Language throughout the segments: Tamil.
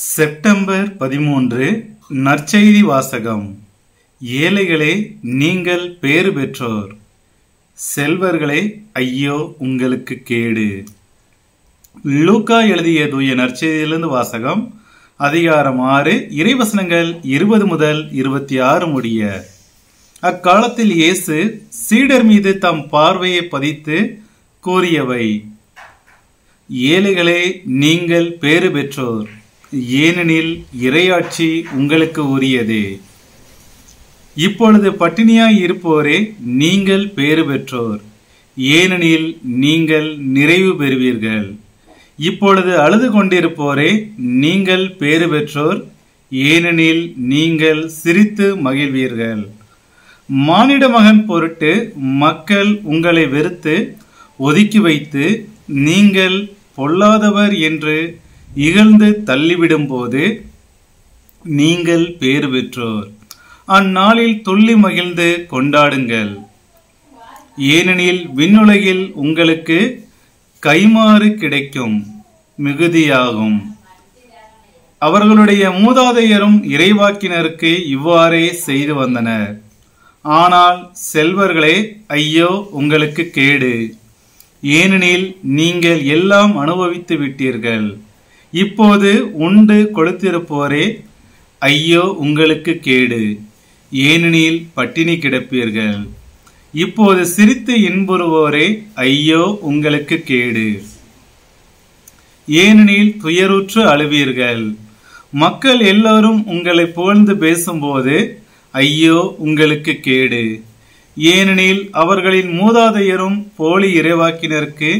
செப்டம்பர் 13 நற்செய்தி வாசகம். ஏழைகளே, நீங்கள் பேறு பெற்றோர். செல்வர்களே, ஐயோ உங்களுக்கு கேடு. லூக்கா எழுதிய தூய நற்செய்தியிலிருந்து வாசகம். அதிகாரம் 6, இறைவசனங்கள் 20 முதல் 26 முடிய. அக்காலத்தில் இயேசு சீடர் மீது தம் பார்வையை பதித்து கூறியவை: ஏழைகளே, நீங்கள் பேறு பெற்றோர், ஏனெனில் இறையாட்சி உங்களுக்கு உரியதே. இப்பொழுது பட்டினியாய் இருப்போரே, நீங்கள் பேறு பெற்றோர், ஏனெனில் நீங்கள் நிறைவு பெறுவீர்கள். இப்பொழுது அழுது கொண்டிருப்போரே, நீங்கள் பேறு பெற்றோர், ஏனெனில் நீங்கள் சிரித்து மகிழ்வீர்கள். மானிட மகன் பொருட்டு மக்கள் உங்களை வெறுத்து ஒதுக்கி வைத்து நீங்கள் பொல்லாதவர் என்று இகழ்ந்து தள்ளிவிடும் போது நீங்கள் பேறு பெற்றோர். அந்நாளில் துள்ளி மகிழ்ந்து கொண்டாடுங்கள், ஏனெனில் விண்ணுலகில் உங்களுக்கு கைமாறு கிடைக்கும் மிகுதியாகும். அவர்களுடைய மூதாதையரும் இறைவாக்கினருக்கு இவ்வாறே செய்து வந்தனர். ஆனால் செல்வர்களே, ஐயோ உங்களுக்கு கேடு, ஏனெனில் நீங்கள் எல்லாம் அனுபவித்து விட்டீர்கள். இப்போது உண்டு கொழுத்திருப்போரே, ஐயோ உங்களுக்கு கேடு, ஏனெனில் பட்டினி கிடப்பீர்கள். இப்போது சிரித்து இன்புறுவோரே, ஐயோ உங்களுக்கு கேடு, ஏனெனில் துயருற்று அழுவீர்கள். மக்கள் எல்லோரும் உங்களை புகழ்ந்து பேசும்போது ஐயோ உங்களுக்கு கேடு, ஏனெனில் அவர்களின் மூதாதையரும் போலி இறைவாக்கினருக்கு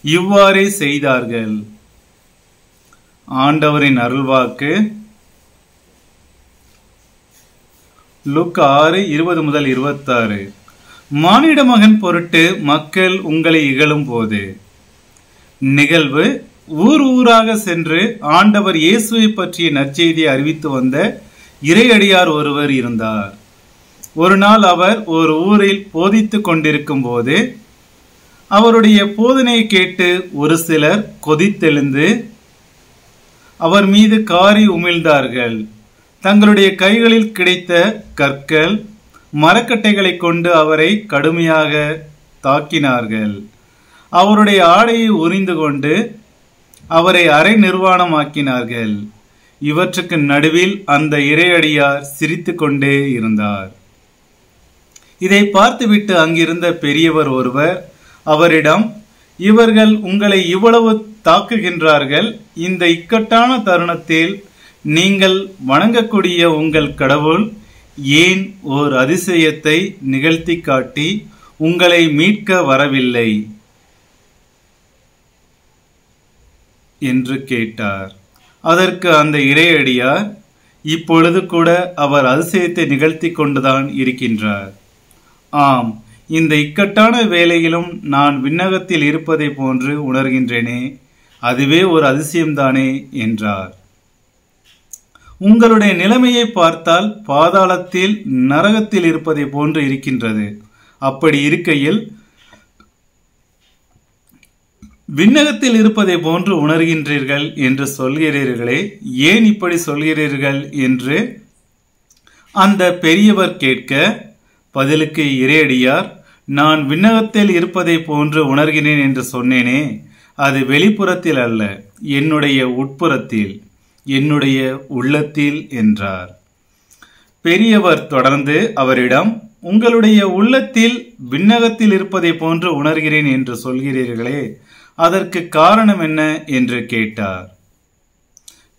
இவ்வாறே செய்தார்கள். ஆண்டவரின் அருள்வாக்கு. லூக்கா 6, 20 முதல் 26. மானிட மகன் பொருட்டு மக்கள் உங்களை இகழும் போது. நிகழ்வு: ஊர் ஊராக சென்று ஆண்டவர் இயேசுவை பற்றிய நற்செய்தியை அறிவித்து வந்த இறையடியார் ஒருவர் இருந்தார். ஒரு நாள் அவர் ஒரு ஊரில் போதித்துக் கொண்டிருக்கும் போது அவருடைய போதனையை கேட்டு ஒரு சிலர் கொதித்தெழுந்து அவர் மீது காரி உமிழ்ந்தார்கள். தங்களுடைய கைகளில் கிடைத்த கற்கள், மரக்கட்டைகளை கொண்டு அவரை கடுமையாக தாக்கினார்கள். அவருடைய ஆடையை உரிந்து கொண்டு அவரை அரை நிர்வாணமாக்கினார்கள். இவற்றுக்கு நடுவில் அந்த இறையடியார் சிரித்து கொண்டே இருந்தார். இதை பார்த்துவிட்டு அங்கிருந்த பெரியவர் ஒருவர் அவரிடம், இவர்கள் உங்களை இவ்வளவு தாக்குகின்றார்கள், இந்த இக்கட்டான தருணத்தில் நீங்கள் வணங்கக்கூடிய உங்கள் கடவுள் ஏன் ஓர் அதிசயத்தை நிகழ்த்தி காட்டி உங்களை மீட்க வரவில்லை என்று கேட்டார். அதற்கு அந்த இறையடியார், இப்பொழுது கூட அவர் அதிசயத்தை நிகழ்த்தி கொண்டுதான் இருக்கின்றார். ஆம், இந்த இக்கட்டான வேளையிலும் நான் விண்ணகத்தில் இருப்பதை போன்று உணர்கின்றேனே, அதுவே ஒரு அதிசயம்தானே என்றார். உங்களுடைய நிலைமையை பார்த்தால் பாதாளத்தில், நரகத்தில் இருப்பதை போன்று இருக்கின்றது. அப்படி இருக்கையில் விண்ணகத்தில் இருப்பதை போன்று உணர்கின்றீர்கள் என்று சொல்கிறீர்களே, ஏன் இப்படி சொல்கிறீர்கள் என்று அந்த பெரியவர் கேட்க, பதிலுக்கு இறையடியார், நான் விண்ணகத்தில் இருப்பதை போன்று உணர்கிறேன் என்று சொன்னேனே, அது வெளிப்புறத்தில் அல்ல, என்னுடைய உட்புறத்தில், என்னுடைய உள்ளத்தில் என்றார். பெரியவர் தொடர்ந்து அவரிடம், உங்களுடைய உள்ளத்தில் விண்ணகத்தில் இருப்பதை போன்று உணர்கிறேன் என்று சொல்கிறீர்களே, அதற்கு காரணம் என்ன என்று கேட்டார்.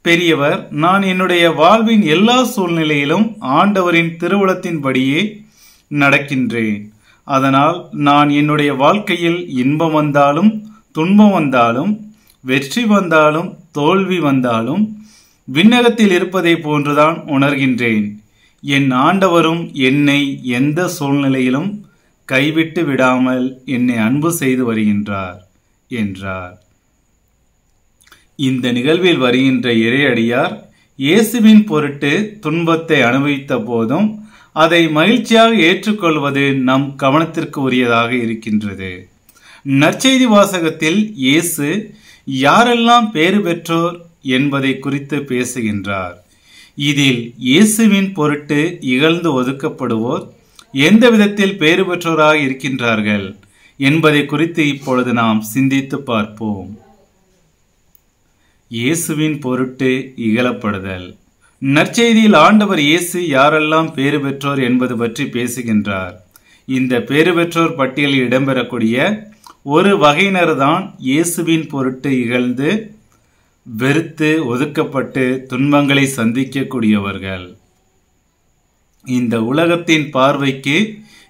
பெரியவர், நான் என்னுடைய வாழ்வின் எல்லா சூழ்நிலையிலும் ஆண்டவரின் திருவுளத்தின்படியே நடக்கின்றேன். அதனால் நான் என்னுடைய வாழ்க்கையில் இன்பம் வந்தாலும் துன்பம் வந்தாலும் வெற்றி வந்தாலும் தோல்வி வந்தாலும் விண்ணகத்தில் இருப்பதை போன்றுதான் உணர்கின்றேன். என் ஆண்டவரும் என்னை எந்த சூழ்நிலையிலும் கைவிட்டு விடாமல் என்னை அன்பு செய்து வருகின்றார் என்றார். இந்த நிகழ்வில் வருகின்ற இறையடியார் இயேசுவின் பொருட்டு துன்பத்தை அனுபவித்த போதும் அதை மகிழ்ச்சியாக ஏற்றுக்கொள்வது நம் கவனத்திற்கு உரியதாக இருக்கின்றது. நற்செய்தி வாசகத்தில் இயேசு யாரெல்லாம் பேறு பெற்றோர் என்பதை குறித்து பேசுகின்றார். இதில் இயேசுவின் பொருட்டு இகழ்ந்து ஒதுக்கப்படுவோர் எந்த விதத்தில் பேறு பெற்றோராக இருக்கின்றார்கள் என்பதை குறித்து இப்பொழுது நாம் சிந்தித்து பார்ப்போம். இயேசுவின் பொருட்டு இகழப்படுதல். நற்செய்தியில் ஆண்டவர் இயேசு யாரெல்லாம் பேறு பெற்றோர் என்பது பற்றி பேசுகின்றார். இந்த பேறு பெற்றோர் பட்டியலில் இடம்பெறக்கூடிய ஒரு வகையினர் தான் இயேசுவின் பொருட்டு இகழ்ந்து வெறுத்து ஒதுக்கப்பட்டு துன்பங்களை சந்திக்கக்கூடியவர்கள். இந்த உலகத்தின் பார்வைக்கு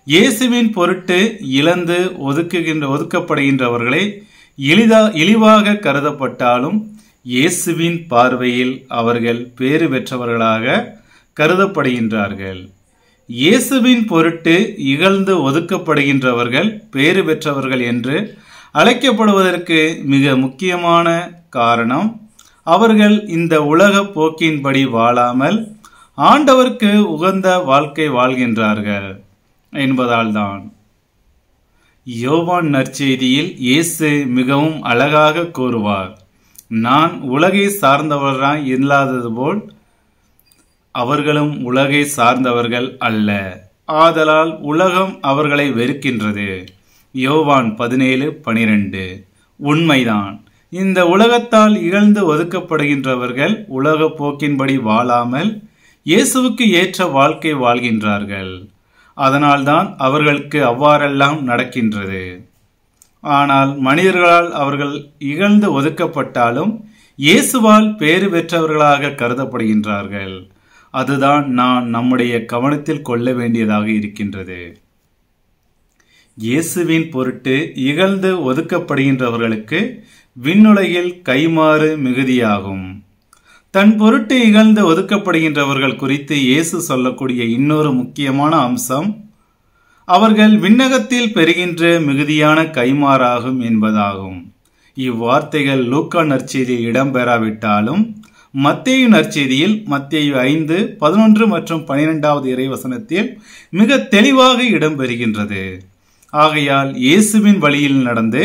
இயேசுவின் பொருட்டு இழந்து ஒதுக்கப்படுகின்றவர்களை இழிவாக கருதப்பட்டாலும் இயேசுவின் பார்வையில் அவர்கள் பேறு பெற்றவர்களாக கருதப்படுகின்றார்கள். இயேசுவின் பொருட்டு இகழ்ந்து ஒதுக்கப்படுகின்றவர்கள் பேறு பெற்றவர்கள் என்று அழைக்கப்படுவதற்கு மிக முக்கியமான காரணம், அவர்கள் இந்த உலக போக்கின்படி வாழாமல் ஆண்டவருக்கு உகந்த வாழ்க்கை வாழ்கின்றார்கள் என்பதால்தான். யோவான் நற்செய்தியில் இயேசு மிகவும் அழகாக கூறுவார், நான் உலகை சார்ந்தவராய் இல்லாதது போல் அவர்களும் உலகை சார்ந்தவர்கள் அல்ல, ஆதலால் உலகம் அவர்களை வெறுக்கின்றது. யோவான் 17:12. உண்மைதான். இந்த உலகத்தால் இகழ்ந்து ஒதுக்கப்படுகின்றவர்கள் உலக போக்கின்படி வாழாமல் இயேசுவுக்கு ஏற்ற வாழ்க்கை வாழ்கின்றார்கள். அதனால்தான் அவர்களுக்கு அவ்வாறெல்லாம் நடக்கின்றது. ஆனால் மனிதர்களால் அவர்கள் இகழ்ந்து ஒதுக்கப்பட்டாலும் இயேசுவால் பேறு பெற்றவர்களாக கருதப்படுகின்றார்கள். அதுதான் நான் நம்முடைய கவனத்தில் கொள்ள வேண்டியதாக இருக்கின்றது. இயேசுவின் பொருட்டு இகழ்ந்து ஒதுக்கப்படுகின்றவர்களுக்கு விண்ணுலகில் கைமாறு மிகுதியாகும். தன் பொருட்டு இகழ்ந்து ஒதுக்கப்படுகின்றவர்கள் குறித்து இயேசு சொல்லக்கூடிய இன்னொரு முக்கியமான அம்சம், அவர்கள் விண்ணகத்தில் பெறுகின்ற மிகுதியான கைமாறாகும் என்பதாகும். இவ்வார்த்தைகள் லூக்கா நற்செய்தியில் இடம்பெறாவிட்டாலும் மத்தேயு நற்செய்தியில் மத்தேயு 5:11 மற்றும் 12வது இறைவசனத்தில் மிக தெளிவாக இடம்பெறுகின்றது. ஆகையால் இயேசுவின் வழியில் நடந்து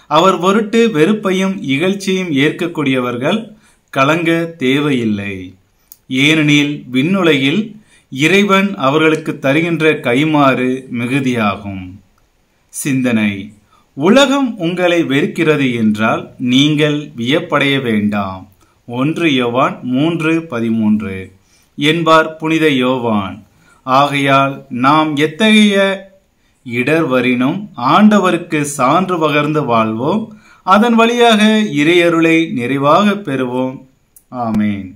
அவர் பொருட்டு வெறுப்பையும் இகழ்ச்சியும் ஏற்கக்கூடியவர்கள் கலங்க தேவையில்லை. ஏனெனில் விண்ணுலகில் இறைவன் அவர்களுக்கு தருகின்ற கைமாறு மிகுதியாகும். சிந்தனை: உலகம் உங்களை வெறுக்கிறது என்றால் நீங்கள் வியப்படைய வேண்டாம். 1 யோவான் 3:13 என்பார் புனித யோவான். ஆகையால் நாம் எத்தகைய இடர் வரினும் ஆண்டவருக்கு சான்று பகர்ந்து வாழ்வோம். அதன் வழியாக இறையருளை நிறைவாக பெறுவோம். ஆமேன்.